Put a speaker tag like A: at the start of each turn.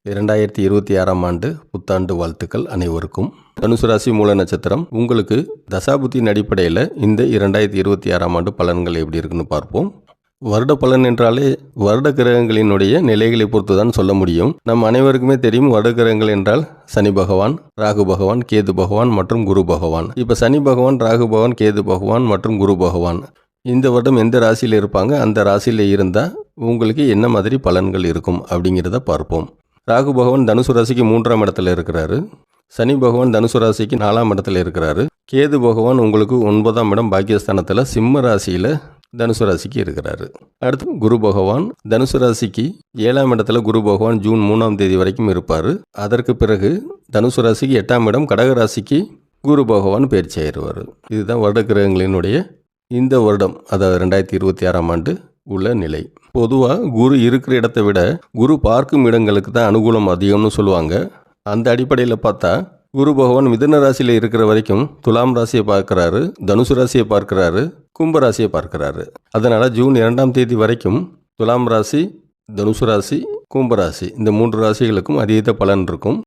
A: 2026ஆம் ஆண்டு புத்தாண்டு வாழ்த்துக்கள் அனைவருக்கும். தனுசு ராசி மூல நட்சத்திரம் உங்களுக்கு தசாபுத்தியின் அடிப்படையில் இந்த 2026ஆம் ஆண்டு பலன்கள் எப்படி இருக்குன்னு பார்ப்போம். வருட பலன் என்றாலே வருட கிரகங்களினுடைய நிலைகளை பொறுத்து தான் சொல்ல முடியும். நம் அனைவருக்குமே தெரியும் வருட கிரகங்கள் என்றால் சனி பகவான், ராகு பகவான், கேது பகவான் மற்றும் குரு பகவான். இப்போ சனி பகவான், ராகு பகவான், கேது பகவான் மற்றும் குரு பகவான் இந்த வருடம் எந்த ராசியில் இருப்பாங்க, அந்த ராசியில் இருந்தால் உங்களுக்கு என்ன மாதிரி பலன்கள் இருக்கும் அப்படிங்கிறத பார்ப்போம். ராகு பகவான் தனுசு ராசிக்கு 3ஆம் இடத்துல இருக்கிறாரு. சனி பகவான் தனுசு ராசிக்கு 4ஆம் இடத்துல இருக்கிறாரு. கேது பகவான் உங்களுக்கு 9ஆம் இடம் பாக்கியஸ்தானத்தில் சிம்ம ராசியில் தனுசு ராசிக்கு இருக்கிறாரு. அடுத்து குரு பகவான் தனுசு ராசிக்கு 7ஆம் இடத்துல குரு பகவான் ஜூன் 3ஆம் தேதி வரைக்கும் இருப்பார். அதற்கு பிறகு தனுசு ராசிக்கு 8ஆம் இடம் கடக ராசிக்கு குரு பகவான் பயிற்சி ஆயிடுவார். இதுதான் வருட கிரகங்களினுடைய இந்த வருடம், அதாவது 2026ஆம் ஆண்டு உள்ள நிலை. பொதுவாக குரு இருக்கிற இடத்தை விட குரு பார்க்கும் இடங்களுக்கு தான் அனுகூலம் அதிகம்னு சொல்லுவாங்க. அந்த அடிப்படையில் பார்த்தா குரு பகவான் மிதுன ராசியில் இருக்கிற வரைக்கும் துலாம் ராசியை பார்க்குறாரு, தனுசு ராசியை பார்க்குறாரு, கும்ப ராசியை பார்க்குறாரு. அதனால் ஜூன் 2ஆம் தேதி வரைக்கும் துலாம் ராசி, தனுசு ராசி, கும்பராசி இந்த 3 ராசிகளுக்கும் அதீத பலன் இருக்கும்.